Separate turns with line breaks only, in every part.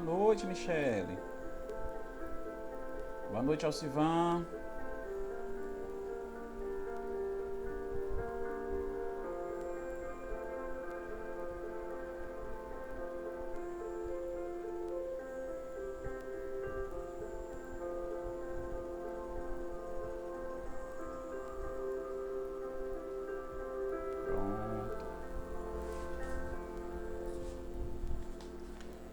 noite, Michele. Boa noite, Alcivan.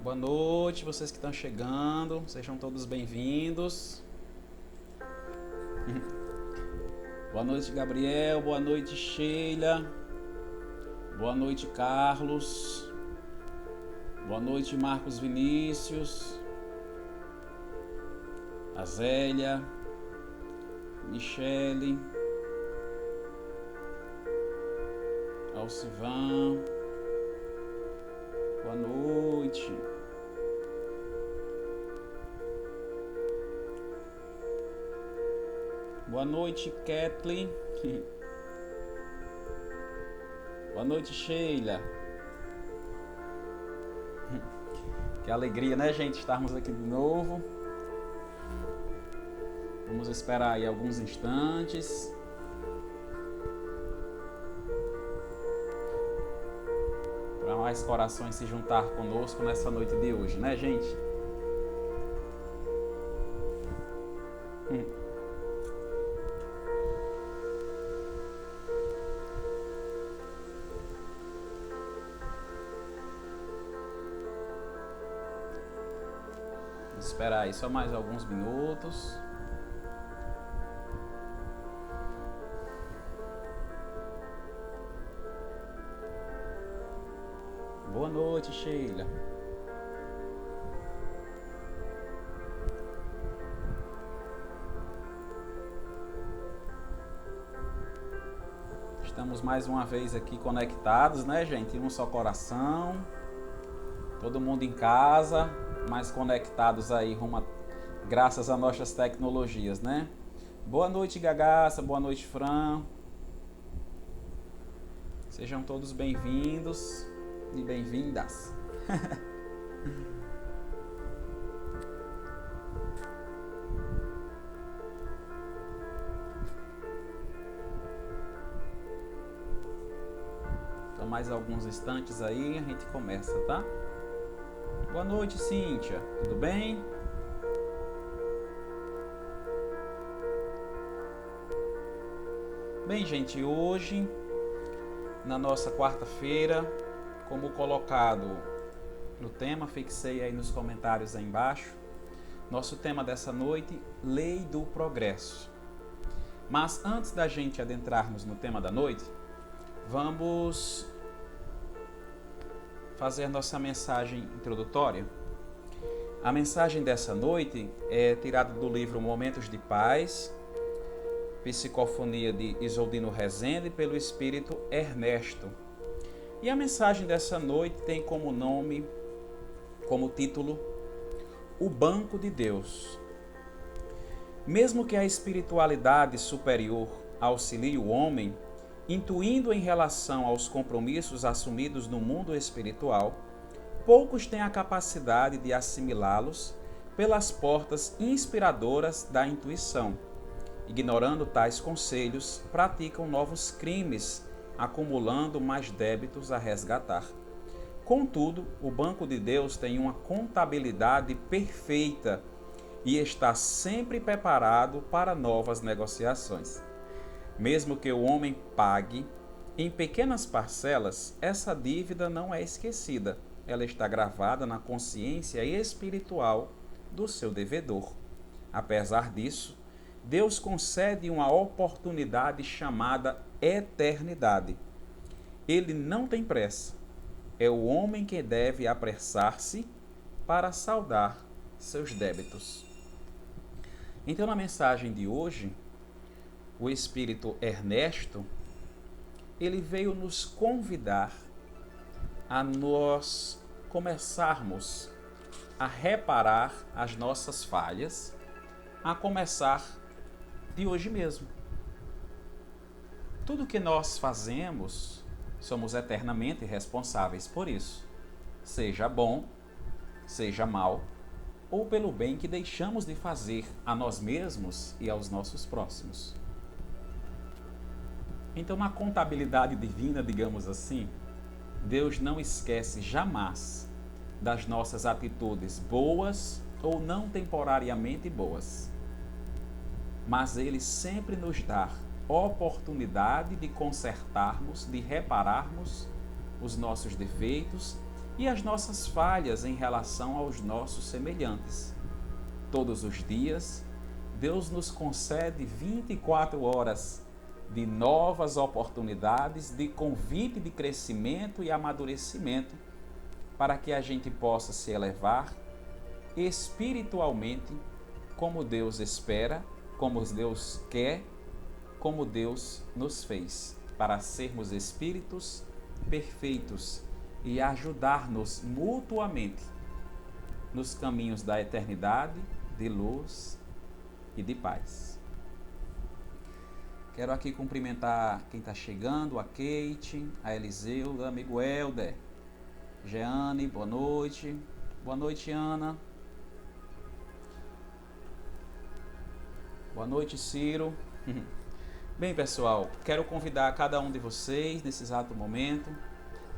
Boa noite, vocês que estão chegando, sejam todos bem-vindos. Boa noite, Gabriel, boa noite, Sheila, boa noite, Carlos, boa noite, Marcos Vinícius, Azélia, Michele, Alcivan, boa noite. Boa noite, Kathleen. Boa noite, Sheila. Que alegria, né, gente, estarmos aqui de novo. Vamos esperar aí alguns instantes. Para mais corações se juntar conosco nessa noite de hoje, né, gente? Esperar aí só mais alguns minutos. Boa noite, Sheila. Estamos mais uma vez aqui conectados, né, gente? Um só coração. Todo mundo em casa, mais conectados aí, graças a nossas tecnologias, né? Boa noite, Gagaça, boa noite, Fran. Sejam todos bem-vindos e bem-vindas. Então, mais alguns instantes aí, a gente começa, tá? Boa noite, Cíntia. Tudo bem? Bem, gente, hoje, na nossa quarta-feira, como colocado no tema, fixei aí nos comentários aí embaixo, nosso tema dessa noite, Lei do Progresso. Mas antes da gente adentrarmos no tema da noite, vamos fazer nossa mensagem introdutória. A mensagem dessa noite é tirada do livro Momentos de Paz, psicofonia de Isoldino Rezende, pelo espírito Ernesto. E a mensagem dessa noite tem como nome, como título, O Banco de Deus. Mesmo que a espiritualidade superior auxilie o homem, intuindo em relação aos compromissos assumidos no mundo espiritual, poucos têm a capacidade de assimilá-los pelas portas inspiradoras da intuição. Ignorando tais conselhos, praticam novos crimes, acumulando mais débitos a resgatar. Contudo, o Banco de Deus tem uma contabilidade perfeita e está sempre preparado para novas negociações. Mesmo que o homem pague em pequenas parcelas, essa dívida não é esquecida. Ela está gravada na consciência espiritual do seu devedor. Apesar disso, Deus concede uma oportunidade chamada eternidade. Ele não tem pressa. É o homem que deve apressar-se para saldar seus débitos. Então, na mensagem de hoje, o espírito Ernesto, ele veio nos convidar a nós começarmos a reparar as nossas falhas, a começar de hoje mesmo. Tudo que nós fazemos, somos eternamente responsáveis por isso. Seja bom, seja mal ou pelo bem que deixamos de fazer a nós mesmos e aos nossos próximos. Então, na contabilidade divina, digamos assim, Deus não esquece jamais das nossas atitudes boas ou não temporariamente boas. Mas Ele sempre nos dá oportunidade de consertarmos, de repararmos os nossos defeitos e as nossas falhas em relação aos nossos semelhantes. Todos os dias, Deus nos concede 24 horas de novas oportunidades de convite de crescimento e amadurecimento para que a gente possa se elevar espiritualmente como Deus espera, como Deus quer, como Deus nos fez, para sermos espíritos perfeitos e ajudar-nos mutuamente nos caminhos da eternidade, de luz e de paz. Quero aqui cumprimentar quem está chegando, a Kate, a Eliseu, o amigo Helder, Jeane, boa noite. Boa noite, Ana. Boa noite, Ciro. Bem, pessoal, quero convidar cada um de vocês, nesse exato momento,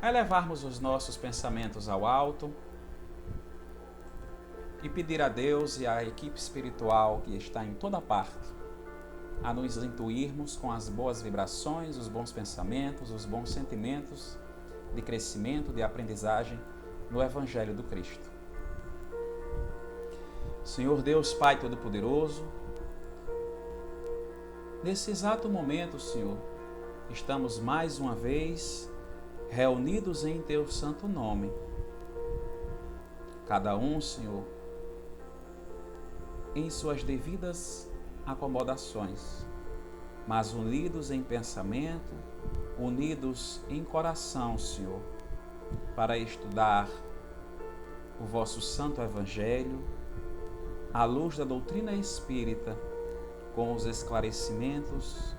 a elevarmos os nossos pensamentos ao alto e pedir a Deus e à equipe espiritual que está em toda parte a nos intuirmos com as boas vibrações, os bons pensamentos, os bons sentimentos de crescimento, de aprendizagem no Evangelho do Cristo. Senhor Deus, Pai Todo-Poderoso, nesse exato momento, Senhor, estamos mais uma vez reunidos em Teu santo nome. Cada um, Senhor, em suas devidas acomodações, mas unidos em pensamento, unidos em coração, Senhor, para estudar o vosso santo Evangelho, à luz da doutrina espírita, com os esclarecimentos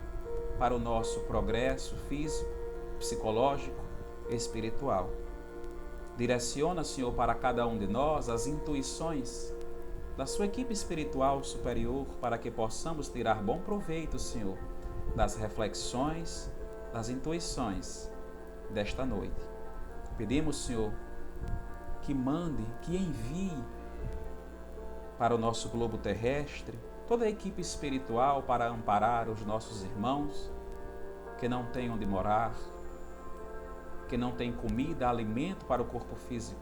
para o nosso progresso físico, psicológico e espiritual. Direciona, Senhor, para cada um de nós as intuições da sua equipe espiritual superior para que possamos tirar bom proveito, Senhor, das reflexões, das intuições desta noite. Pedimos, Senhor, que mande, que envie para o nosso globo terrestre toda a equipe espiritual para amparar os nossos irmãos que não têm onde morar, que não têm comida, alimento para o corpo físico,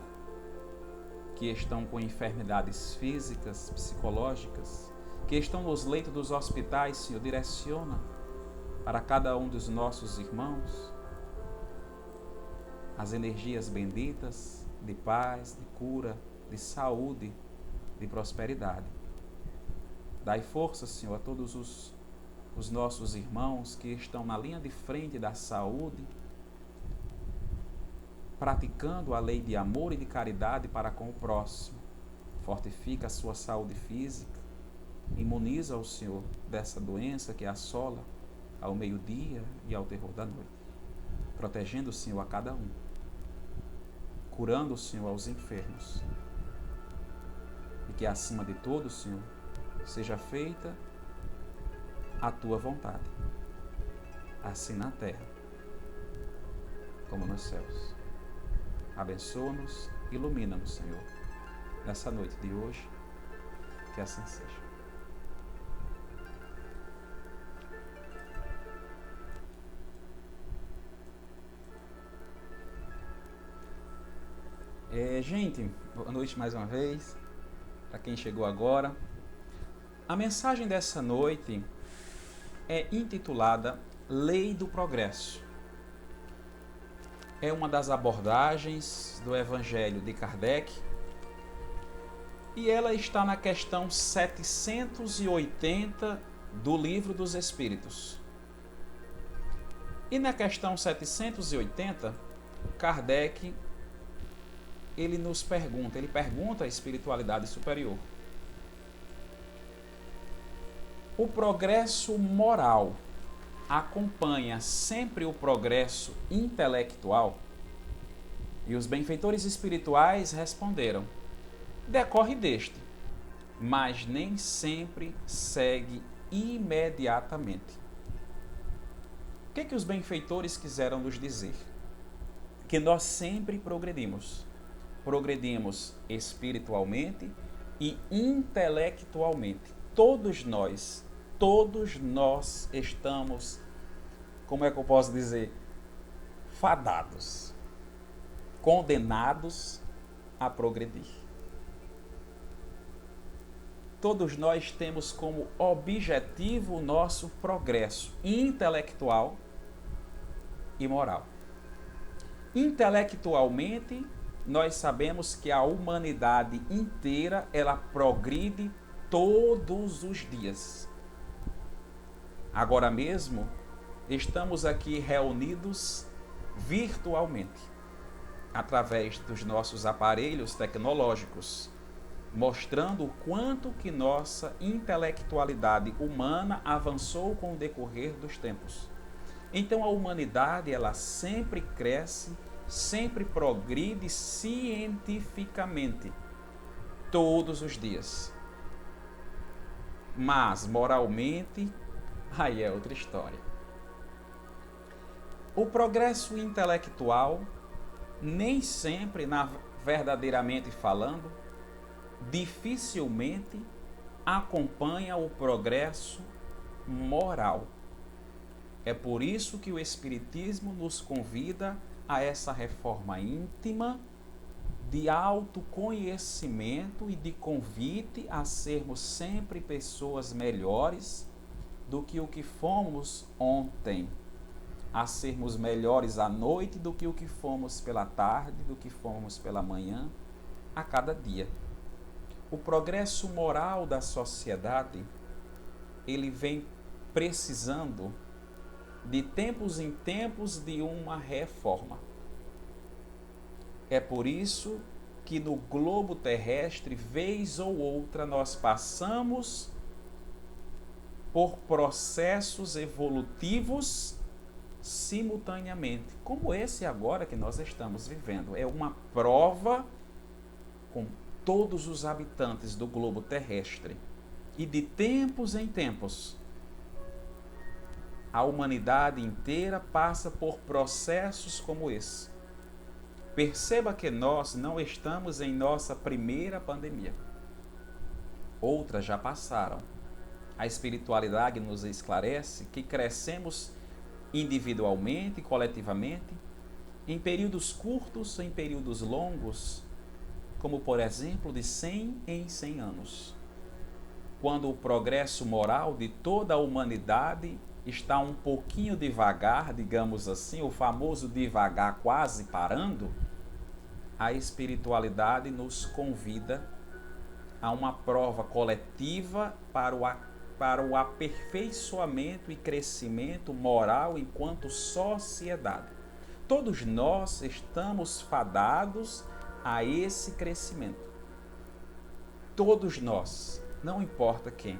que estão com enfermidades físicas, psicológicas, que estão nos leitos dos hospitais. Senhor, direciona para cada um dos nossos irmãos as energias benditas de paz, de cura, de saúde, de prosperidade. Dai força, Senhor, a todos os nossos irmãos que estão na linha de frente da saúde, praticando a lei de amor e de caridade para com o próximo. Fortifica a sua saúde física, imuniza o Senhor dessa doença que assola ao meio-dia e ao terror da noite, protegendo o Senhor a cada um, curando o Senhor aos enfermos, e que acima de tudo, Senhor, seja feita a tua vontade, assim na terra como nos céus. Abençoa-nos, ilumina-nos, Senhor, nessa noite de hoje, que assim seja. Gente, boa noite mais uma vez, para quem chegou agora. A mensagem dessa noite é intitulada Lei do Progresso. É uma das abordagens do Evangelho de Kardec e ela está na questão 780 do Livro dos Espíritos. E na questão 780, Kardec ele pergunta à espiritualidade superior: o progresso moral acompanha sempre o progresso intelectual? E os benfeitores espirituais responderam: decorre deste, mas nem sempre segue imediatamente. O que os benfeitores quiseram nos dizer? Que nós sempre progredimos. Progredimos espiritualmente e intelectualmente. Todos nós estamos, como é que eu posso dizer, fadados, condenados a progredir. Todos nós temos como objetivo o nosso progresso intelectual e moral. Intelectualmente, nós sabemos que a humanidade inteira, ela progride todos os dias. Agora mesmo, estamos aqui reunidos virtualmente, através dos nossos aparelhos tecnológicos, mostrando o quanto que nossa intelectualidade humana avançou com o decorrer dos tempos. Então a humanidade, ela sempre cresce, sempre progride cientificamente, todos os dias. Mas moralmente, aí é outra história. O progresso intelectual, nem sempre, verdadeiramente falando, dificilmente acompanha o progresso moral. É por isso que o Espiritismo nos convida a essa reforma íntima de autoconhecimento e de convite a sermos sempre pessoas melhores do que o que fomos ontem, a sermos melhores à noite do que o que fomos pela tarde, do que fomos pela manhã, a cada dia. O progresso moral da sociedade, ele vem precisando de tempos em tempos de uma reforma. É por isso que no globo terrestre, vez ou outra, nós passamos por processos evolutivos simultaneamente, como esse agora que nós estamos vivendo. É uma prova com todos os habitantes do globo terrestre. E de tempos em tempos, a humanidade inteira passa por processos como esse. Perceba que nós não estamos em nossa primeira pandemia. Outras já passaram. A espiritualidade nos esclarece que crescemos individualmente e coletivamente, em períodos curtos, em períodos longos, como por exemplo de 100 em 100 anos. Quando o progresso moral de toda a humanidade está um pouquinho devagar, digamos assim, o famoso devagar quase parando, a espiritualidade nos convida a uma prova coletiva para o aperfeiçoamento e crescimento moral enquanto sociedade. Todos nós estamos fadados a esse crescimento. Todos nós, não importa quem.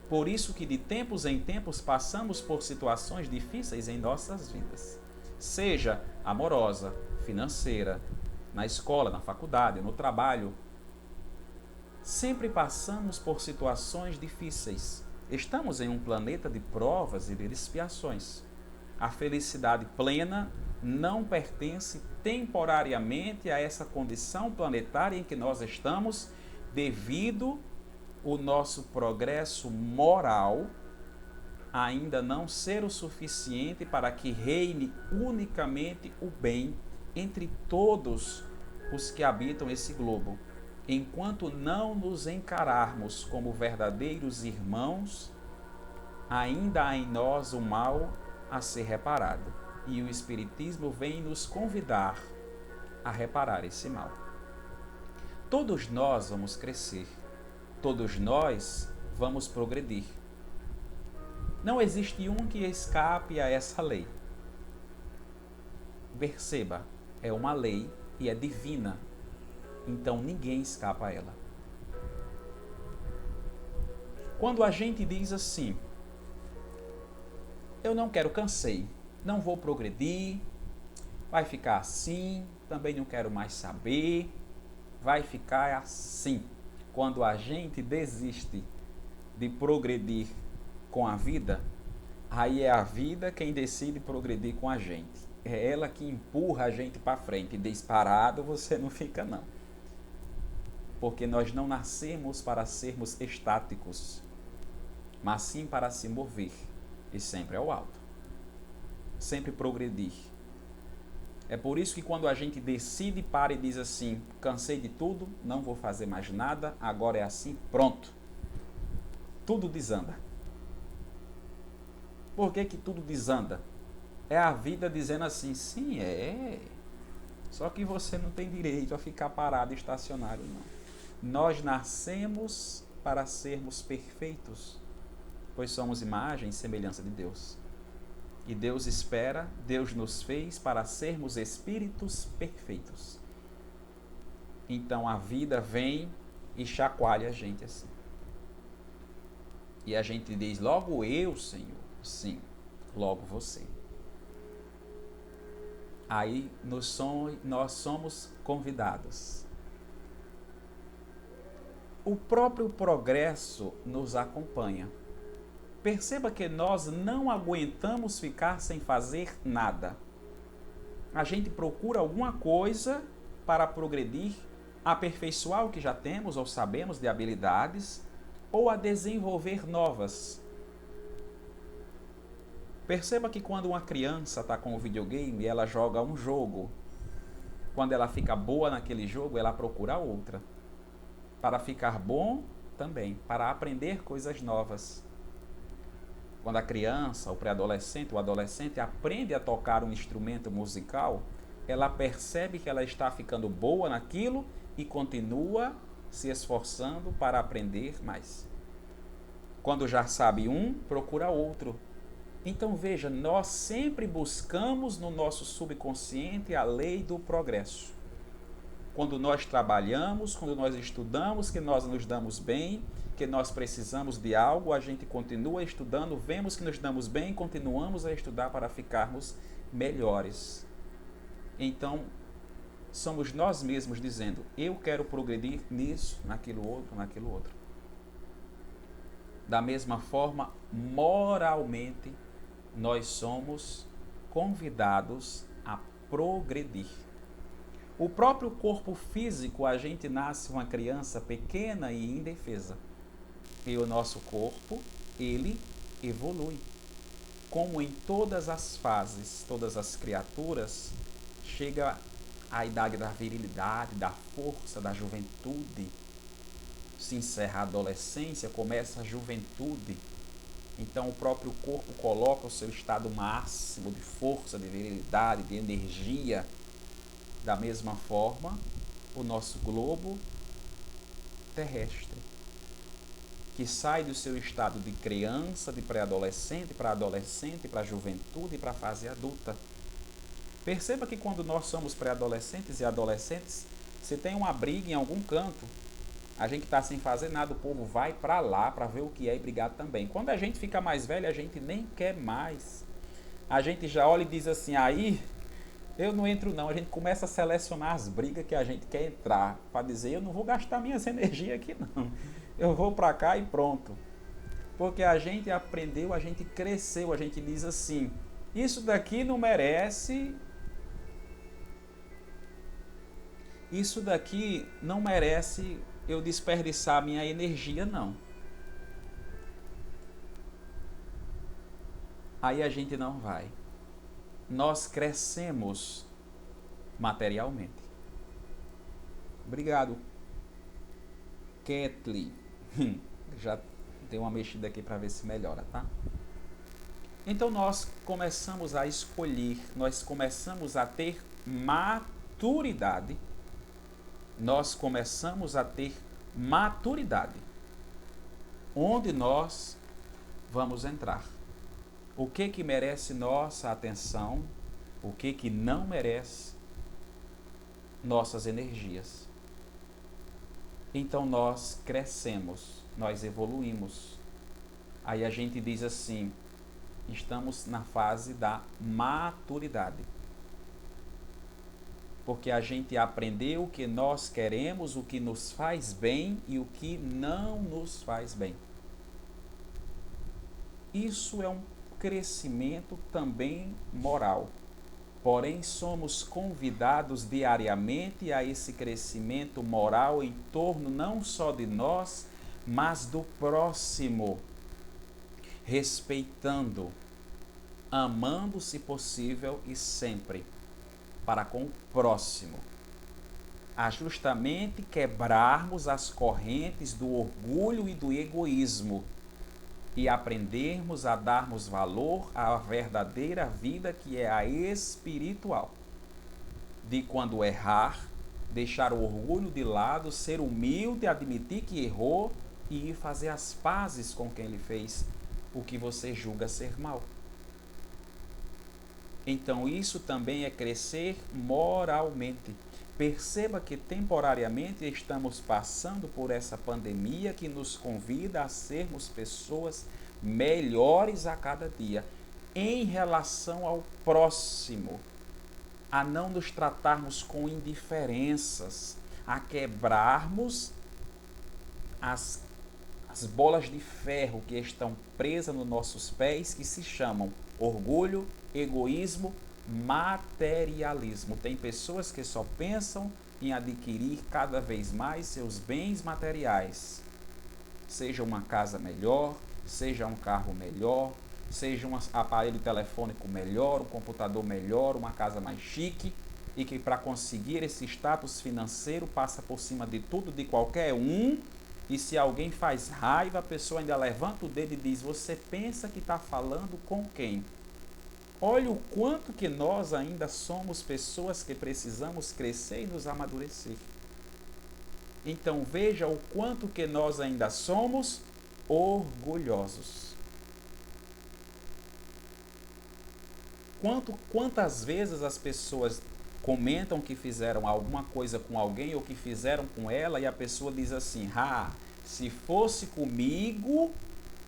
Por isso que de tempos em tempos passamos por situações difíceis em nossas vidas. Seja amorosa, financeira, na escola, na faculdade, no trabalho. Sempre passamos por situações difíceis. Estamos em um planeta de provas e de expiações. A felicidade plena não pertence temporariamente a essa condição planetária em que nós estamos, devido o nosso progresso moral ainda não ser o suficiente para que reine unicamente o bem entre todos os que habitam esse globo. Enquanto não nos encararmos como verdadeiros irmãos, ainda há em nós o mal a ser reparado. E o Espiritismo vem nos convidar a reparar esse mal. Todos nós vamos crescer. Todos nós vamos progredir. Não existe um que escape a essa lei. Perceba, é uma lei e é divina. Então ninguém escapa a ela. Quando a gente diz assim, eu não quero, cansei, não vou progredir, vai ficar assim, também não quero mais saber, vai ficar assim. Quando a gente desiste de progredir com a vida, aí é a vida quem decide progredir com a gente. É ela que empurra a gente para frente. Disparado você não fica, não. Porque nós não nascemos para sermos estáticos, mas sim para se mover. E sempre ao alto. Sempre progredir. É por isso que quando a gente decide, para e diz assim, cansei de tudo, não vou fazer mais nada, agora é assim, pronto. Tudo desanda. Por que que tudo desanda? É a vida dizendo assim, sim, é. Só que você não tem direito a ficar parado estacionário, não. Nós nascemos para sermos perfeitos, pois somos imagem e semelhança de Deus. E Deus espera, Deus nos fez para sermos espíritos perfeitos. Então a vida vem e chacoalha a gente assim. E a gente diz, logo eu, Senhor. Sim, logo você. Aí nós somos convidados. O próprio progresso nos acompanha. Perceba que nós não aguentamos ficar sem fazer nada. A gente procura alguma coisa para progredir, aperfeiçoar o que já temos ou sabemos de habilidades, ou a desenvolver novas. Perceba que quando uma criança está com o videogame, ela joga um jogo. Quando ela fica boa naquele jogo, ela procura outra. Para ficar bom também, para aprender coisas novas. Quando a criança, o pré-adolescente, o adolescente aprende a tocar um instrumento musical, ela percebe que ela está ficando boa naquilo e continua se esforçando para aprender mais. Quando já sabe um, procura outro. Então veja, nós sempre buscamos no nosso subconsciente a lei do progresso. Quando nós trabalhamos, quando nós estudamos, que nós nos damos bem, que nós precisamos de algo, a gente continua estudando, vemos que nos damos bem, continuamos a estudar para ficarmos melhores. Então, somos nós mesmos dizendo, eu quero progredir nisso, naquilo outro. Da mesma forma, moralmente, nós somos convidados a progredir. O próprio corpo físico, a gente nasce uma criança pequena e indefesa. E o nosso corpo, ele evolui. Como em todas as fases, todas as criaturas, chega à idade da virilidade, da força, da juventude. Se encerra a adolescência, começa a juventude. Então o próprio corpo coloca o seu estado máximo de força, de virilidade, de energia. Da mesma forma, o nosso globo terrestre, que sai do seu estado de criança, de pré-adolescente, para adolescente, para juventude e para a fase adulta. Perceba que quando nós somos pré-adolescentes e adolescentes, se tem uma briga em algum canto, a gente está sem fazer nada, o povo vai para lá para ver o que é e brigar também. Quando a gente fica mais velho, a gente nem quer mais. A gente já olha e diz assim, aí eu não entro não. A gente começa a selecionar as brigas que a gente quer entrar, para dizer, eu não vou gastar minhas energias aqui não. Eu vou para cá e pronto. Porque a gente aprendeu, a gente cresceu, a gente diz assim, isso daqui não merece... Isso daqui não merece eu desperdiçar minha energia, não. Aí a gente não vai. Nós crescemos materialmente. Obrigado, Kathleen. Já dei uma mexida aqui para ver se melhora, tá? Então nós começamos a escolher, nós começamos a ter maturidade. Nós começamos a ter maturidade. Onde nós vamos entrar? O que merece nossa atenção? O que não merece nossas energias? Então nós crescemos, nós evoluímos. Aí a gente diz assim, estamos na fase da maturidade. porque a gente aprendeu o que nós queremos, o que nos faz bem e o que não nos faz bem. Isso é um crescimento também moral. Porém, somos convidados diariamente a esse crescimento moral em torno não só de nós, mas do próximo, respeitando, amando, se possível, e sempre para com o próximo. A justamente quebrarmos as correntes do orgulho e do egoísmo e aprendermos a darmos valor à verdadeira vida, que é a espiritual. De quando errar, deixar o orgulho de lado, ser humilde, admitir que errou e ir fazer as pazes com quem lhe fez o que você julga ser mal. Então isso também é crescer moralmente. Perceba que temporariamente estamos passando por essa pandemia que nos convida a sermos pessoas melhores a cada dia em relação ao próximo, a não nos tratarmos com indiferenças, a quebrarmos as bolas de ferro que estão presas nos nossos pés, que se chamam orgulho, egoísmo, materialismo. Tem pessoas que só pensam em adquirir cada vez mais seus bens materiais, seja uma casa melhor, seja um carro melhor, seja um aparelho telefônico melhor, um computador melhor, uma casa mais chique, e que para conseguir esse status financeiro passa por cima de tudo, de qualquer um. E se alguém faz raiva, a pessoa ainda levanta o dedo e diz: você pensa que está falando com quem? Olha o quanto que nós ainda somos pessoas que precisamos crescer e nos amadurecer. Então veja o quanto que nós ainda somos orgulhosos. Quantas vezes as pessoas comentam que fizeram alguma coisa com alguém ou que fizeram com ela e a pessoa diz assim: se fosse comigo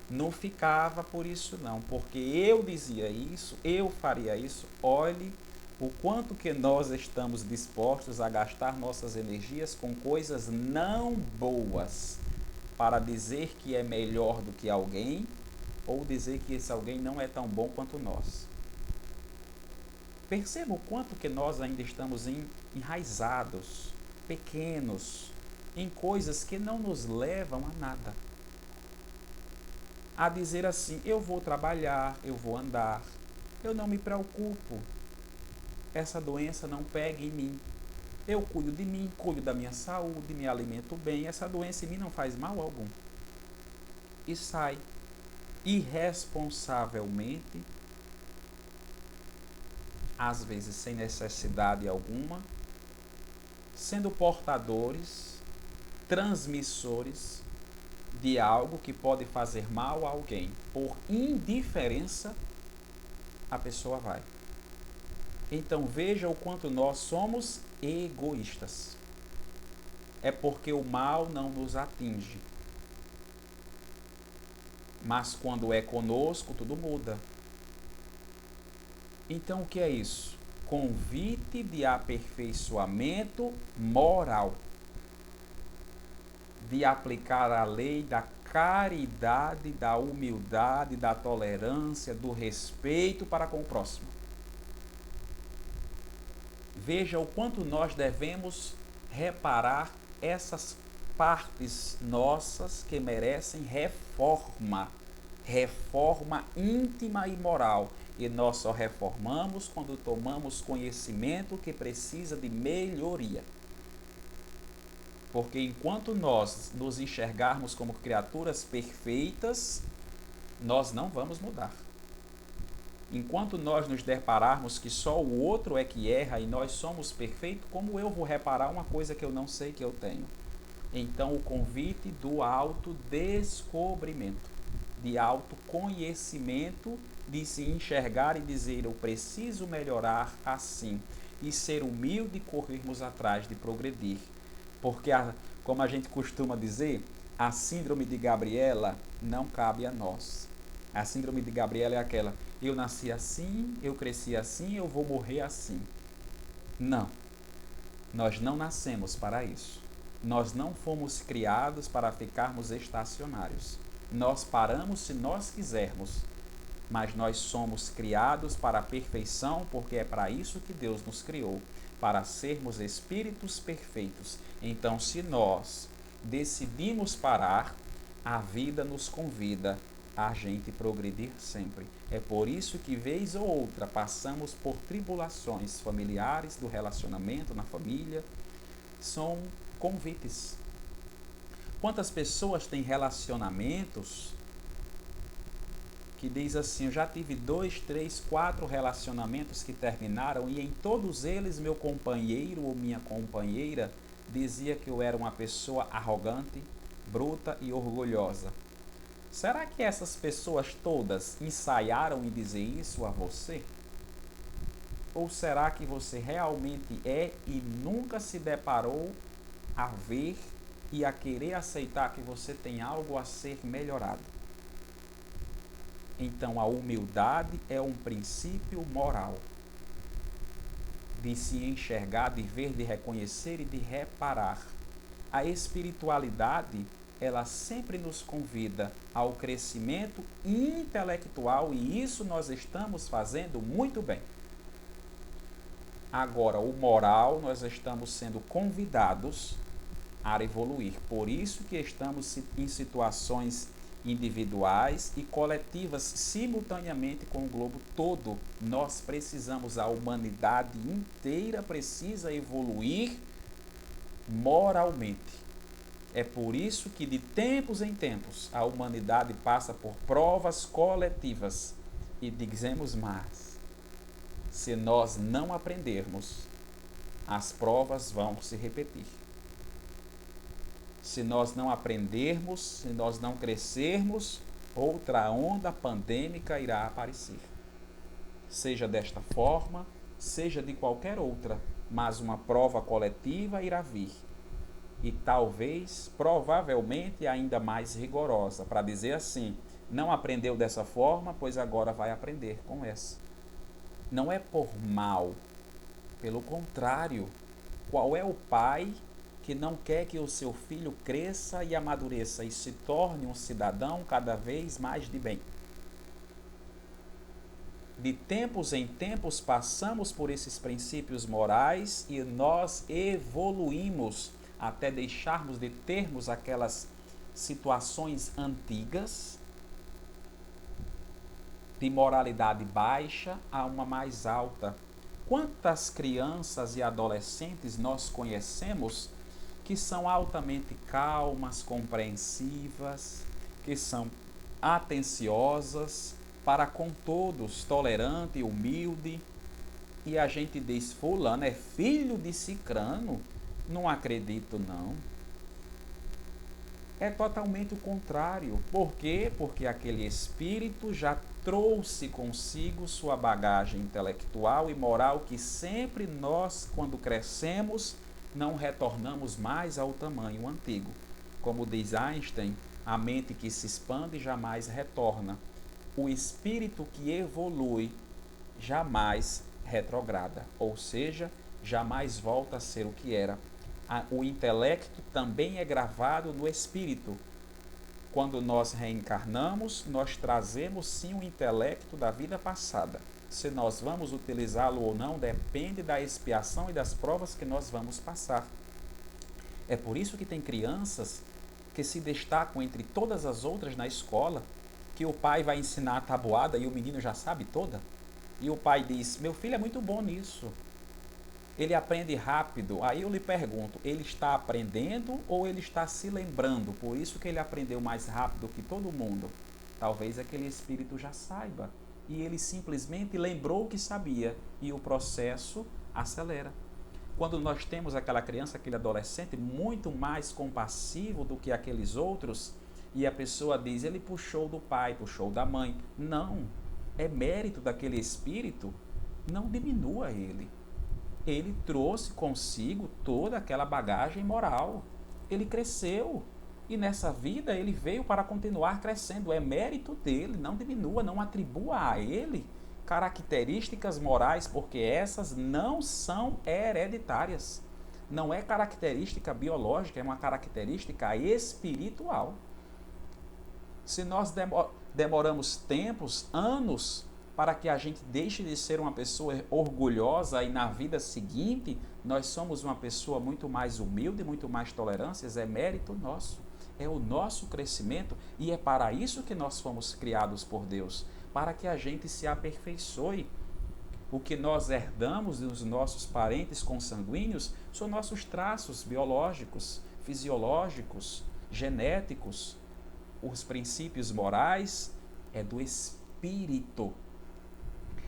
não ficava por isso não, porque eu dizia isso, eu faria isso. Olhe o quanto que nós estamos dispostos a gastar nossas energias com coisas não boas para dizer que é melhor do que alguém ou dizer que esse alguém não é tão bom quanto nós. Perceba o quanto que nós ainda estamos enraizados, pequenos, em coisas que não nos levam a nada. A dizer assim: eu vou trabalhar, eu vou andar, eu não me preocupo, essa doença não pega em mim, eu cuido de mim, cuido da minha saúde, me alimento bem, essa doença em mim não faz mal algum. E sai irresponsavelmente, às vezes sem necessidade alguma, sendo portadores, transmissores de algo que pode fazer mal a alguém. Por indiferença, a pessoa vai. Então veja o quanto nós somos egoístas. É porque o mal não nos atinge. Mas quando é conosco, tudo muda. Então o que é isso? Convite de aperfeiçoamento moral. De aplicar a lei da caridade, da humildade, da tolerância, do respeito para com o próximo. Veja o quanto nós devemos reparar essas partes nossas que merecem reforma íntima e moral. E nós só reformamos quando tomamos conhecimento que precisa de melhoria. Porque enquanto nós nos enxergarmos como criaturas perfeitas, nós não vamos mudar. Enquanto nós nos depararmos que só o outro é que erra e nós somos perfeitos, como eu vou reparar uma coisa que eu não sei que eu tenho? Então o convite do autodescobrimento, de autoconhecimento, de se enxergar e dizer: eu preciso melhorar assim, e ser humilde e corrermos atrás de progredir. Porque, como a gente costuma dizer, a síndrome de Gabriela não cabe a nós. A síndrome de Gabriela é aquela: eu nasci assim, eu cresci assim, eu vou morrer assim. Não. Nós não nascemos para isso. Nós não fomos criados para ficarmos estacionários. Nós paramos se nós quisermos, mas nós somos criados para a perfeição, porque é para isso que Deus nos criou, para sermos espíritos perfeitos. Então, se nós decidimos parar, a vida nos convida a gente progredir sempre. É por isso que, vez ou outra, passamos por tribulações familiares, do relacionamento na família. São convites. Quantas pessoas têm relacionamentos que diz assim: eu já tive 2, 3, 4 relacionamentos que terminaram e em todos eles meu companheiro ou minha companheira dizia que eu era uma pessoa arrogante, bruta e orgulhosa. Será que essas pessoas todas ensaiaram em dizer isso a você? Ou será que você realmente é e nunca se deparou a ver e a querer aceitar que você tem algo a ser melhorado? Então, a humildade é um princípio moral de se enxergar, de ver, de reconhecer e de reparar. A espiritualidade, ela sempre nos convida ao crescimento intelectual e isso nós estamos fazendo muito bem. Agora, o moral, nós estamos sendo convidados a evoluir. Por isso que estamos em situações individuais e coletivas simultaneamente com o globo todo. Nós precisamos, a humanidade inteira precisa evoluir moralmente. É por isso que de tempos em tempos a humanidade passa por provas coletivas. E dizemos mais, se nós não aprendermos, as provas vão se repetir. Se nós não aprendermos, se nós não crescermos, outra onda pandêmica irá aparecer. Seja desta forma, seja de qualquer outra, mas uma prova coletiva irá vir. E talvez, provavelmente, ainda mais rigorosa, para dizer assim: não aprendeu dessa forma, pois agora vai aprender com essa. Não é por mal, pelo contrário. Qual é o pai que não quer que o seu filho cresça e amadureça e se torne um cidadão cada vez mais de bem? De tempos em tempos passamos por esses princípios morais e nós evoluímos até deixarmos de termos aquelas situações antigas de moralidade baixa a uma mais alta. Quantas crianças e adolescentes nós conhecemos que são altamente calmas, compreensivas, que são atenciosas para com todos, tolerante, humilde, e a gente diz: fulano é filho de cicrano? Não acredito não. É totalmente o contrário. Por quê? Porque aquele espírito já trouxe consigo sua bagagem intelectual e moral que sempre nós, quando crescemos, não retornamos mais ao tamanho antigo. Como diz Einstein, a mente que se expande jamais retorna. O espírito que evolui jamais retrograda, ou seja, jamais volta a ser o que era. O intelecto também é gravado no espírito. Quando nós reencarnamos, nós trazemos sim o intelecto da vida passada. Se nós vamos utilizá-lo ou não, depende da expiação e das provas que nós vamos passar. É por isso que tem crianças que se destacam entre todas as outras na escola, que o pai vai ensinar a tabuada e o menino já sabe toda. E o pai diz: meu filho é muito bom nisso. Ele aprende rápido. Aí eu lhe pergunto, ele está aprendendo ou ele está se lembrando? Por isso que ele aprendeu mais rápido que todo mundo. Talvez aquele espírito já saiba. E ele simplesmente lembrou o que sabia. E o processo acelera. Quando nós temos aquela criança, aquele adolescente muito mais compassivo do que aqueles outros, e a pessoa diz: ele puxou do pai, puxou da mãe. Não. É mérito daquele espírito. Não diminua ele. Ele trouxe consigo toda aquela bagagem moral. Ele cresceu. E nessa vida ele veio para continuar crescendo. É mérito dele. Não diminua, não atribua a ele características morais, porque essas não são hereditárias. não é característica biológica, é uma característica espiritual. Se nós demoramos tempos, anos, para que a gente deixe de ser uma pessoa orgulhosa e na vida seguinte nós somos uma pessoa muito mais humilde, muito mais tolerante, é mérito nosso. É o nosso crescimento e é para isso que nós fomos criados por Deus, para que a gente se aperfeiçoe. O que nós herdamos dos nossos parentes consanguíneos são nossos traços biológicos, fisiológicos, genéticos. Os princípios morais é do espírito.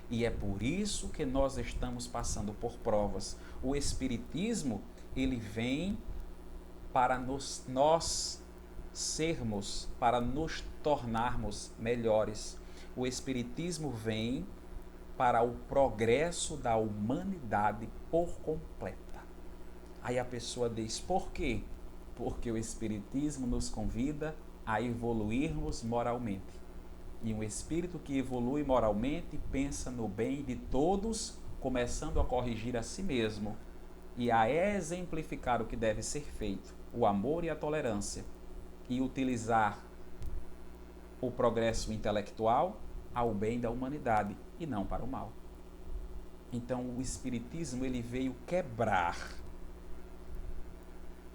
E é por isso que nós estamos passando por provas. O espiritismo, ele vem para nós sermos, para nos tornarmos melhores. O espiritismo vem para o progresso da humanidade por completa. Aí a pessoa diz, por quê? Porque o espiritismo nos convida a evoluirmos moralmente. E um espírito que evolui moralmente pensa no bem de todos, começando a corrigir a si mesmo e a exemplificar o que deve ser feito, o amor e a tolerância, e utilizar o progresso intelectual ao bem da humanidade e não para o mal. Então o espiritismo ele veio quebrar,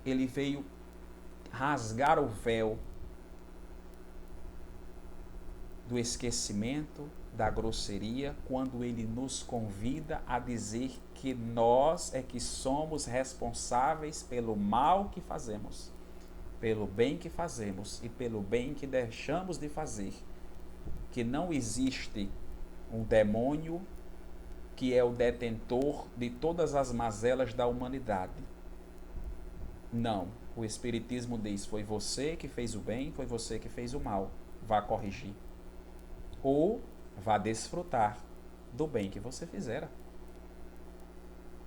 ele veio rasgar o véu do esquecimento, da grosseria, quando ele nos convida a dizer que nós é que somos responsáveis pelo mal que fazemos, pelo bem que fazemos e pelo bem que deixamos de fazer. Que não existe um demônio que é o detentor de todas as mazelas da humanidade. Não, o Espiritismo diz, foi você que fez o bem, foi você que fez o mal, vá corrigir. Ou vá desfrutar do bem que você fizera.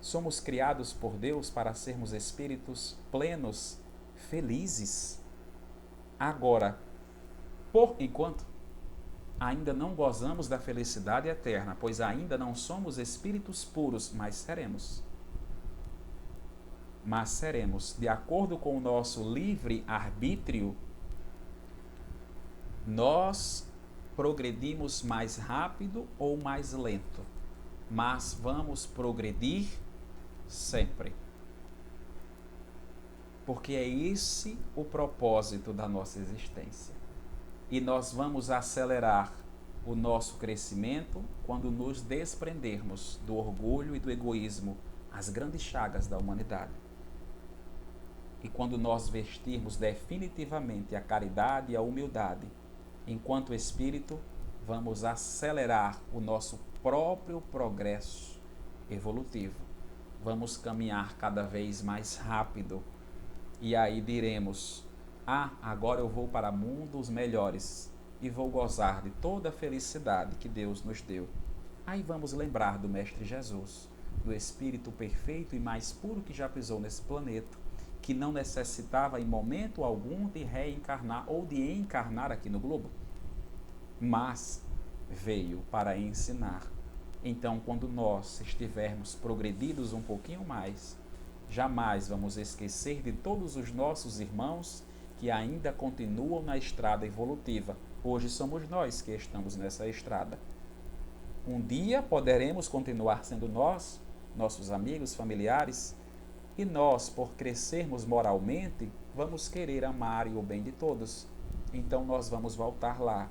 Somos criados por Deus para sermos espíritos plenos, felizes. Agora, por enquanto, ainda não gozamos da felicidade eterna, pois ainda não somos espíritos puros, mas seremos. Mas seremos, de acordo com o nosso livre arbítrio, nós progredimos mais rápido ou mais lento, mas vamos progredir sempre. Porque é esse o propósito da nossa existência. E nós vamos acelerar o nosso crescimento quando nos desprendermos do orgulho e do egoísmo, as grandes chagas da humanidade. E quando nós vestirmos definitivamente a caridade e a humildade, enquanto espírito, vamos acelerar o nosso próprio progresso evolutivo. Vamos caminhar cada vez mais rápido. E aí diremos, agora eu vou para mundos melhores e vou gozar de toda a felicidade que Deus nos deu. Aí vamos lembrar do Mestre Jesus, do Espírito perfeito e mais puro que já pisou nesse planeta, que não necessitava em momento algum de reencarnar ou de encarnar aqui no globo, mas veio para ensinar. Então, quando nós estivermos progredidos um pouquinho mais, jamais vamos esquecer de todos os nossos irmãos que ainda continuam na estrada evolutiva. Hoje somos nós que estamos nessa estrada. Um dia poderemos continuar sendo nós, nossos amigos, familiares, e nós, por crescermos moralmente, vamos querer amar e o bem de todos. Então nós vamos voltar lá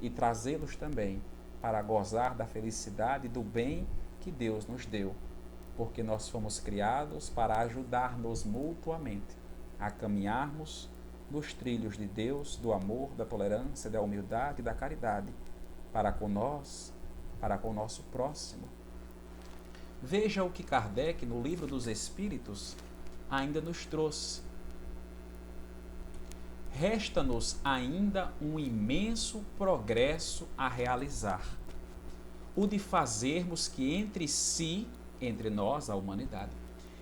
e trazê-los também para gozar da felicidade e do bem que Deus nos deu, porque nós fomos criados para ajudar-nos mutuamente a caminharmos nos trilhos de Deus, do amor, da tolerância, da humildade e da caridade, para com nós, para com o nosso próximo. Veja o que Kardec, no Livro dos Espíritos, ainda nos trouxe. Resta-nos ainda um imenso progresso a realizar, o de fazermos que entre nós, a humanidade,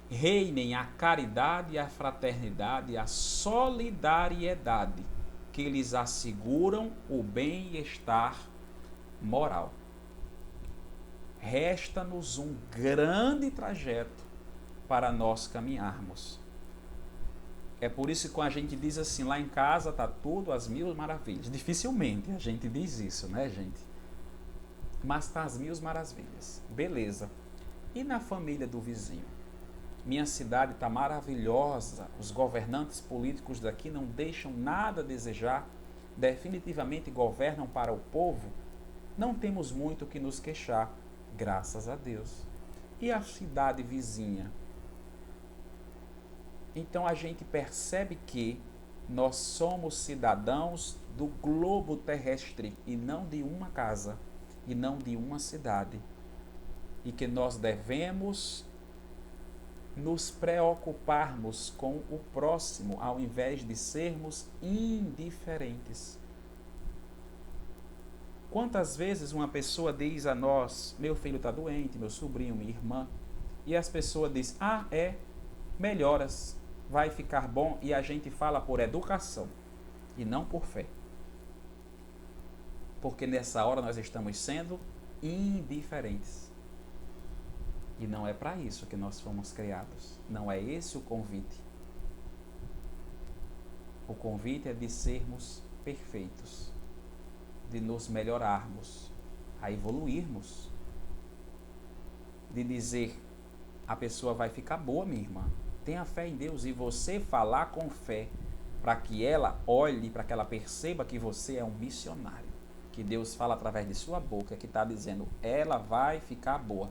reinem a caridade, a fraternidade e a solidariedade, que lhes asseguram o bem-estar moral. Resta-nos um grande trajeto para nós caminharmos. É por isso que quando a gente diz assim, lá em casa está tudo às mil maravilhas. Dificilmente a gente diz isso, né, gente? Mas está às mil maravilhas. Beleza. E na família do vizinho? Minha cidade está maravilhosa. Os governantes políticos daqui não deixam nada a desejar. Definitivamente governam para o povo. Não temos muito o que nos queixar, graças a Deus. E a cidade vizinha? Então a gente percebe que nós somos cidadãos do globo terrestre e não de uma casa e não de uma cidade. E que nós devemos nos preocuparmos com o próximo ao invés de sermos indiferentes. Quantas vezes uma pessoa diz a nós, meu filho está doente, meu sobrinho, minha irmã, e as pessoas dizem, melhoras, vai ficar bom, e a gente fala por educação e não por fé. Porque nessa hora nós estamos sendo indiferentes. E não é para isso que nós fomos criados. Não é esse o convite. O convite é de sermos perfeitos, de nos melhorarmos, a evoluirmos, de dizer, a pessoa vai ficar boa, minha irmã. Tenha fé em Deus e você falar com fé para que ela olhe, para que ela perceba que você é um missionário. Que Deus fala através de sua boca, que está dizendo, ela vai ficar boa.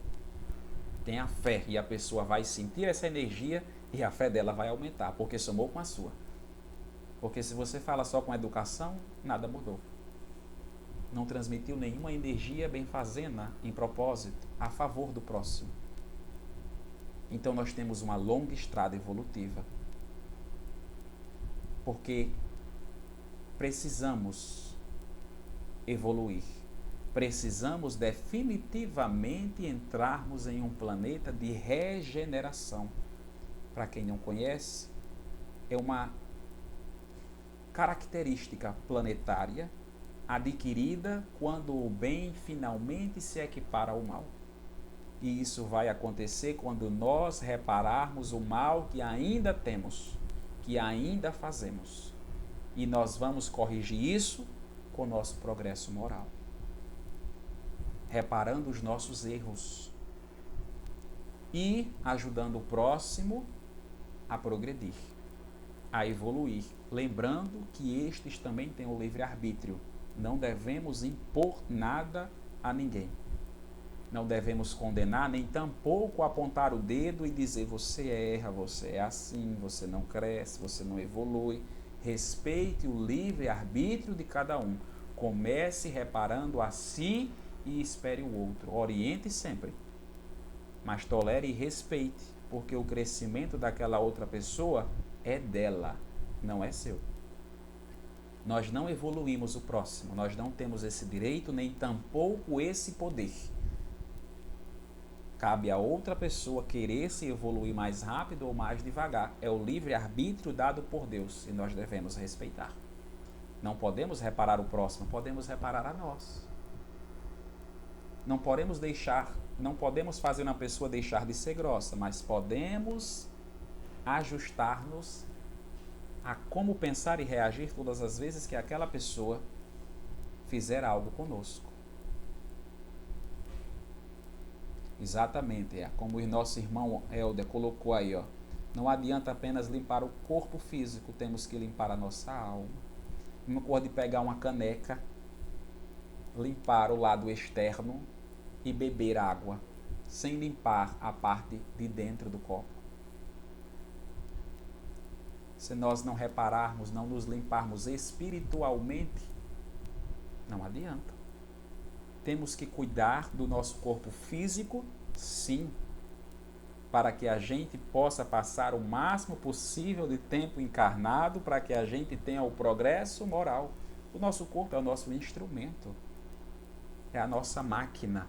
Tenha fé e a pessoa vai sentir essa energia e a fé dela vai aumentar, porque somou com a sua. Porque se você fala só com educação, nada mudou. Não transmitiu nenhuma energia benfazenda em propósito, a favor do próximo. Então nós temos uma longa estrada evolutiva. Porque precisamos evoluir. Precisamos definitivamente entrarmos em um planeta de regeneração. Para quem não conhece, é uma característica planetária adquirida quando o bem finalmente se equipara ao mal. E isso vai acontecer quando nós repararmos o mal que ainda temos, que ainda fazemos. E nós vamos corrigir isso com o nosso progresso moral. Reparando os nossos erros e ajudando o próximo a progredir, a evoluir, lembrando que estes também têm o livre-arbítrio. Não devemos impor nada a ninguém. Não devemos condenar, nem tampouco apontar o dedo e dizer você erra, você é assim, você não cresce, você não evolui. Respeite o livre-arbítrio de cada um. Comece reparando a si e espere o outro. Oriente sempre, mas tolere e respeite, porque o crescimento daquela outra pessoa é dela, não é seu. Nós não evoluímos o próximo, nós não temos esse direito, nem tampouco esse poder. Cabe a outra pessoa querer se evoluir mais rápido ou mais devagar. É o livre-arbítrio dado por Deus e nós devemos respeitar. Não podemos reparar o próximo, podemos reparar a nós. Não podemos fazer uma pessoa deixar de ser grossa, mas podemos ajustar-nos a como pensar e reagir todas as vezes que aquela pessoa fizer algo conosco. Exatamente, como o nosso irmão Helder colocou aí, ó. Não adianta apenas limpar o corpo físico, temos que limpar a nossa alma. Não pode pegar uma caneca, limpar o lado externo e beber água, sem limpar a parte de dentro do copo. Se nós não repararmos, não nos limparmos espiritualmente, não adianta. Temos que cuidar do nosso corpo físico, sim, para que a gente possa passar o máximo possível de tempo encarnado, para que a gente tenha o progresso moral. O nosso corpo é o nosso instrumento, é a nossa máquina.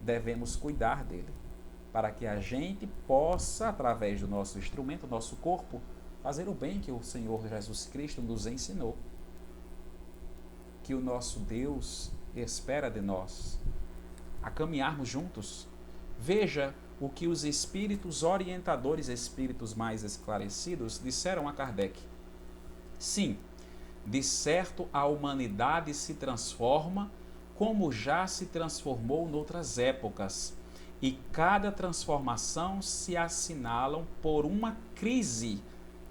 Devemos cuidar dele, para que a gente possa, através do nosso instrumento, nosso corpo, fazer o bem que o Senhor Jesus Cristo nos ensinou. Que o nosso Deus espera de nós a caminharmos juntos. Veja o que os espíritos orientadores, espíritos mais esclarecidos, disseram a Kardec. Sim, de certo a humanidade se transforma como já se transformou noutras épocas, e cada transformação se assinalam por uma crise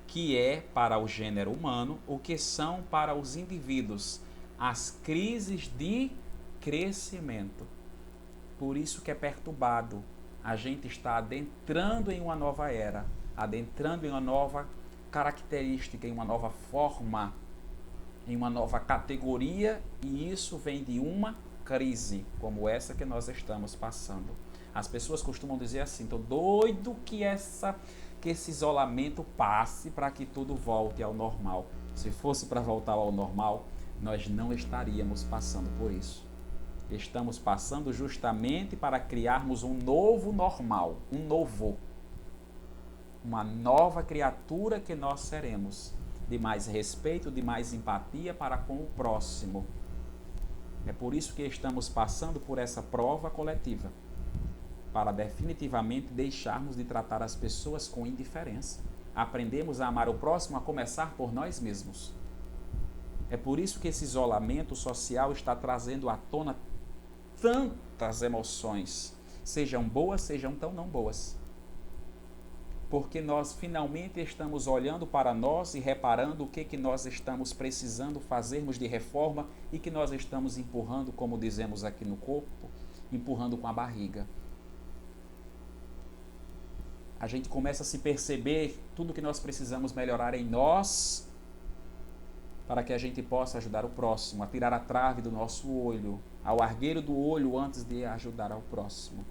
que é para o gênero humano o que são para os indivíduos as crises de crescimento. Por isso que é perturbado. A gente está adentrando em uma nova era, adentrando em uma nova característica, em uma nova forma, em uma nova categoria, e isso vem de uma crise como essa que nós estamos passando. As pessoas costumam dizer assim: estou doido que esse isolamento passe para que tudo volte ao normal. Se fosse para voltar ao normal, nós não estaríamos passando por isso. Estamos passando justamente para criarmos um novo normal, uma nova criatura que nós seremos, de mais respeito, de mais empatia para com o próximo. É por isso que estamos passando por essa prova coletiva, para definitivamente deixarmos de tratar as pessoas com indiferença. Aprendemos a amar o próximo a começar por nós mesmos. É por isso que esse isolamento social está trazendo à tona tantas emoções, sejam boas, sejam tão não boas. Porque nós finalmente estamos olhando para nós e reparando o que nós estamos precisando fazermos de reforma e que nós estamos empurrando, como dizemos aqui no corpo, empurrando com a barriga. A gente começa a se perceber tudo que nós precisamos melhorar em nós para que a gente possa ajudar o próximo, a tirar a trave do nosso olho, ao argueiro do olho antes de ajudar ao próximo.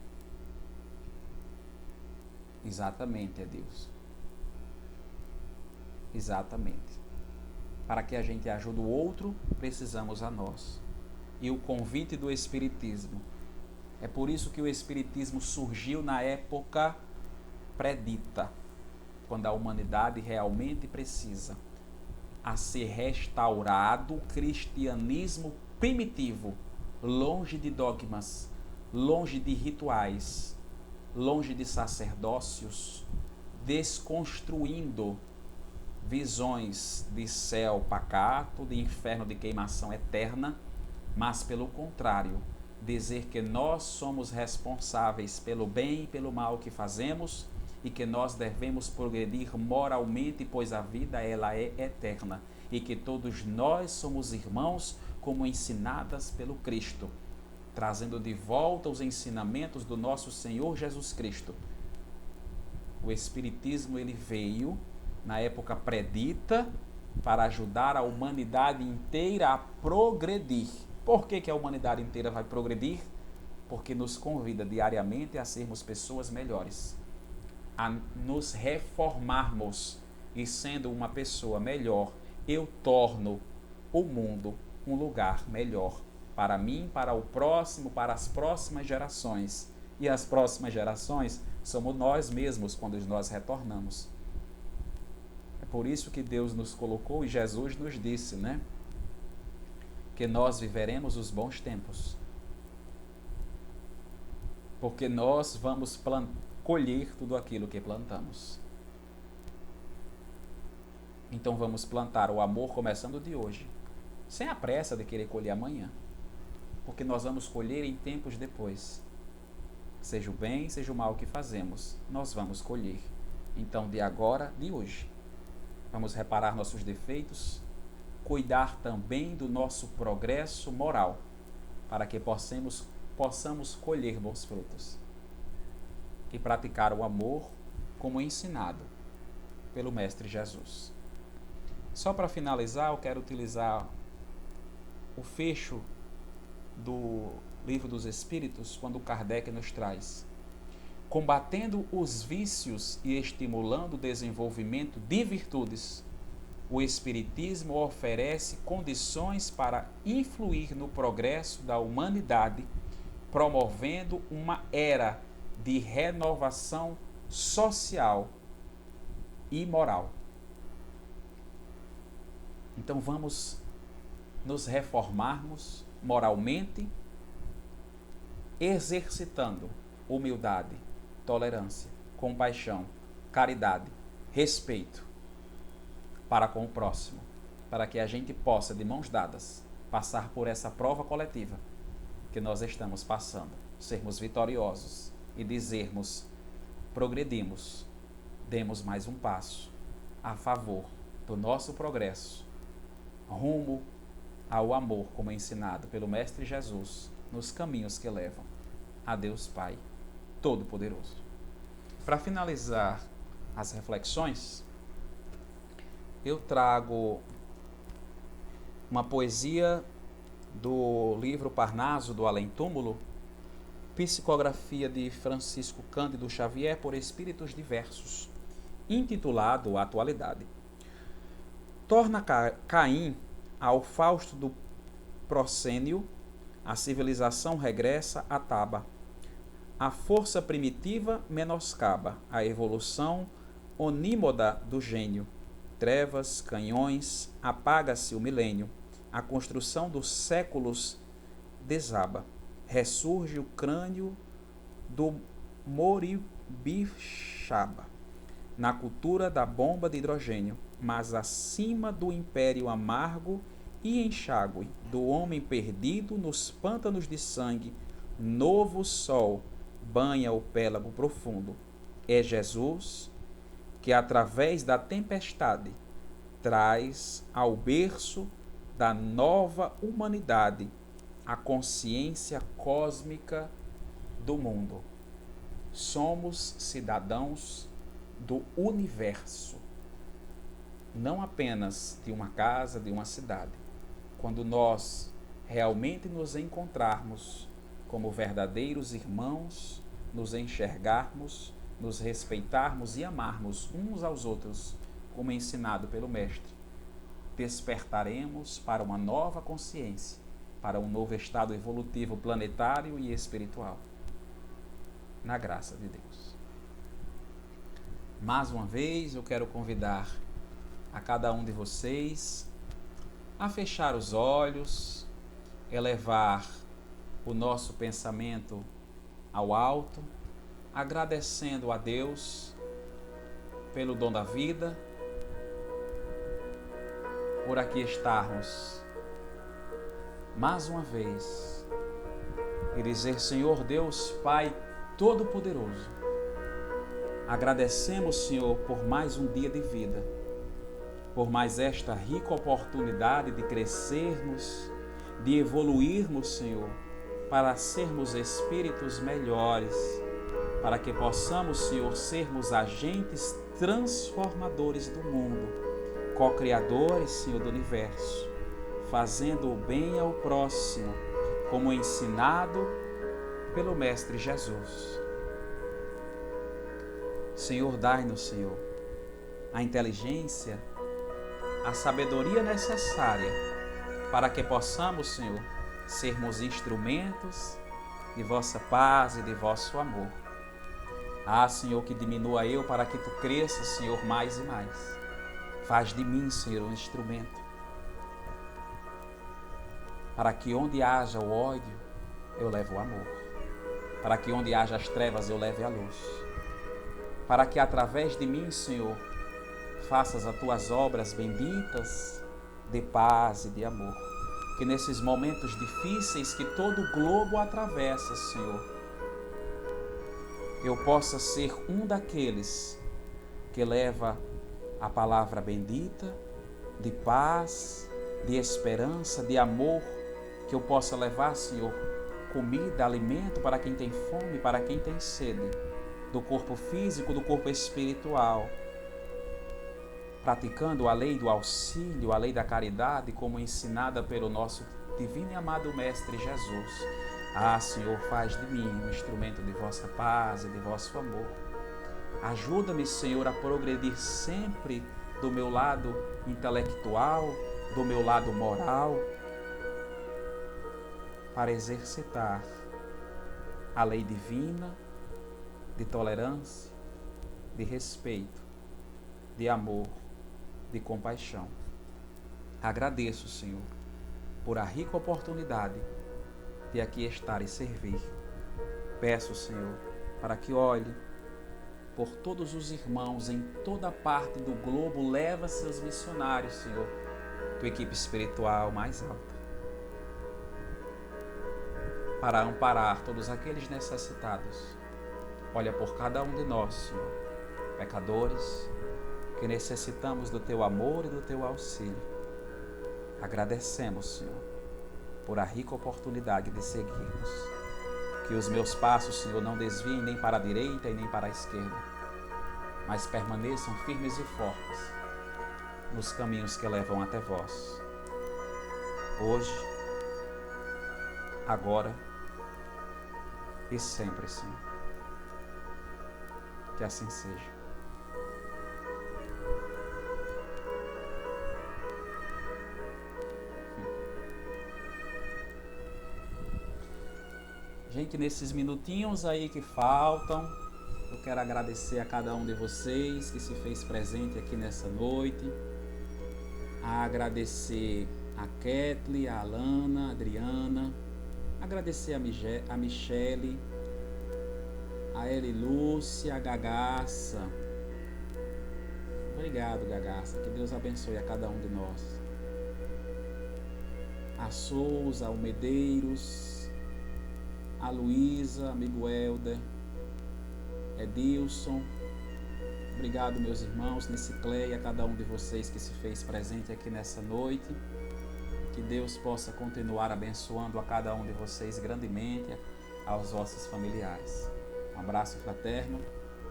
Exatamente, é Deus. Exatamente. Para que a gente ajude o outro, precisamos a nós. E o convite do Espiritismo. É por isso que o Espiritismo surgiu na época predita, quando a humanidade realmente precisa a ser restaurado o cristianismo primitivo, longe de dogmas, longe de rituais, longe de sacerdócios, desconstruindo visões de céu pacato, de inferno de queimação eterna, mas pelo contrário, dizer que nós somos responsáveis pelo bem e pelo mal que fazemos e que nós devemos progredir moralmente, pois a vida ela é eterna e que todos nós somos irmãos como ensinadas pelo Cristo, trazendo de volta os ensinamentos do nosso Senhor Jesus Cristo. O Espiritismo ele veio na época predita para ajudar a humanidade inteira a progredir. Por que a humanidade inteira vai progredir? Porque nos convida diariamente a sermos pessoas melhores, a nos reformarmos, e sendo uma pessoa melhor, eu torno o mundo um lugar melhor para mim, para o próximo, para as próximas gerações. E as próximas gerações somos nós mesmos quando nós retornamos. É por isso que Deus nos colocou e Jesus nos disse, né? Que nós viveremos os bons tempos. Porque nós vamos colher tudo aquilo que plantamos. Então vamos plantar o amor começando de hoje, sem a pressa de querer colher amanhã, porque nós vamos colher em tempos depois. Seja o bem, seja o mal que fazemos, nós vamos colher. Então de agora, de hoje, vamos reparar nossos defeitos, cuidar também do nosso progresso moral, para que possamos colher bons frutos e praticar o amor como ensinado pelo Mestre Jesus. Só para finalizar, eu quero utilizar o fecho do Livro dos Espíritos, quando Kardec nos traz: combatendo os vícios e estimulando o desenvolvimento de virtudes, o Espiritismo oferece condições para influir no progresso da humanidade, promovendo uma era de renovação social e moral. Então vamos nos reformarmos moralmente, exercitando humildade, tolerância, compaixão, caridade, respeito para com o próximo, para que a gente possa, de mãos dadas, passar por essa prova coletiva que nós estamos passando, sermos vitoriosos e dizermos: progredimos, demos mais um passo a favor do nosso progresso, rumo ao amor, como ensinado pelo Mestre Jesus, nos caminhos que levam a Deus Pai Todo-Poderoso. Para finalizar as reflexões, eu trago uma poesia do livro Parnaso do Além Túmulo, psicografia de Francisco Cândido Xavier por espíritos diversos, intitulado Atualidade. Torna Caim ao Fausto do proscênio, a civilização regressa à taba. A força primitiva menoscaba, a evolução onímoda do gênio. Trevas, canhões, apaga-se o milênio. A construção dos séculos desaba. Ressurge o crânio do Moribixaba, na cultura da bomba de hidrogênio, mas acima do império amargo e enxágue do homem perdido nos pântanos de sangue, novo sol banha o pélago profundo. É Jesus que, através da tempestade, traz ao berço da nova humanidade a consciência cósmica do mundo. Somos cidadãos do universo, não apenas de uma casa, de uma cidade. Quando nós realmente nos encontrarmos como verdadeiros irmãos, nos enxergarmos, nos respeitarmos e amarmos uns aos outros, como ensinado pelo Mestre, despertaremos para uma nova consciência, para um novo estado evolutivo planetário e espiritual, na graça de Deus. Mais uma vez, eu quero convidar a cada um de vocês a fechar os olhos, elevar o nosso pensamento ao alto, agradecendo a Deus pelo dom da vida, por aqui estarmos mais uma vez e dizer: Senhor Deus Pai Todo-Poderoso, agradecemos, Senhor, por mais um dia de vida, por mais esta rica oportunidade de crescermos, de evoluirmos, Senhor, para sermos espíritos melhores, para que possamos, Senhor, sermos agentes transformadores do mundo, co-criadores, Senhor, do universo, fazendo o bem ao próximo, como ensinado pelo Mestre Jesus. Senhor, dai-nos, Senhor, a inteligência, a sabedoria necessária para que possamos, Senhor, sermos instrumentos de vossa paz e de vosso amor. Ah, Senhor, que diminua eu para que tu cresças, Senhor, mais e mais. Faz de mim, Senhor, um instrumento, para que onde haja o ódio, eu leve o amor. Para que onde haja as trevas, eu leve a luz. Para que através de mim, Senhor, faças as tuas obras benditas de paz e de amor. Que nesses momentos difíceis que todo o globo atravessa, Senhor, eu possa ser um daqueles que leva a palavra bendita de paz, de esperança, de amor, que eu possa levar, Senhor, comida, alimento para quem tem fome, para quem tem sede, do corpo físico, do corpo espiritual, praticando a lei do auxílio, a lei da caridade, como ensinada pelo nosso divino e amado Mestre Jesus. Ah, Senhor, faz de mim um instrumento de vossa paz e de vosso amor. Ajuda-me, Senhor, a progredir sempre do meu lado intelectual, do meu lado moral, para exercitar a lei divina de tolerância, de respeito, de amor, de compaixão. Agradeço, Senhor, por a rica oportunidade de aqui estar e servir. Peço, Senhor, para que olhe por todos os irmãos em toda parte do globo. Leva seus missionários, Senhor, tua equipe espiritual mais alta, para amparar todos aqueles necessitados. Olha por cada um de nós, Senhor, pecadores, que necessitamos do teu amor e do teu auxílio. Agradecemos, Senhor, por a rica oportunidade de seguirmos. Que os meus passos, Senhor, não desviem nem para a direita e nem para a esquerda, mas permaneçam firmes e fortes nos caminhos que levam até vós. Hoje, agora e sempre, Senhor. Que assim seja. Gente, nesses minutinhos aí que faltam, eu quero agradecer a cada um de vocês que se fez presente aqui nessa noite. Agradecer a Ketli, a Alana, a Adriana. Agradecer a Michele, a Eli Lúcia, a Gagaça. Obrigado, Gagaça. Que Deus abençoe a cada um de nós. A Souza, o Medeiros, a Luísa, amigo Helder, Edilson. Obrigado, meus irmãos, Nicicleia, a cada um de vocês que se fez presente aqui nessa noite. Que Deus possa continuar abençoando a cada um de vocês grandemente, aos vossos familiares. Um abraço fraterno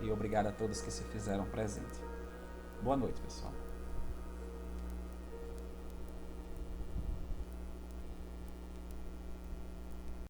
e obrigado a todos que se fizeram presente. Boa noite, pessoal.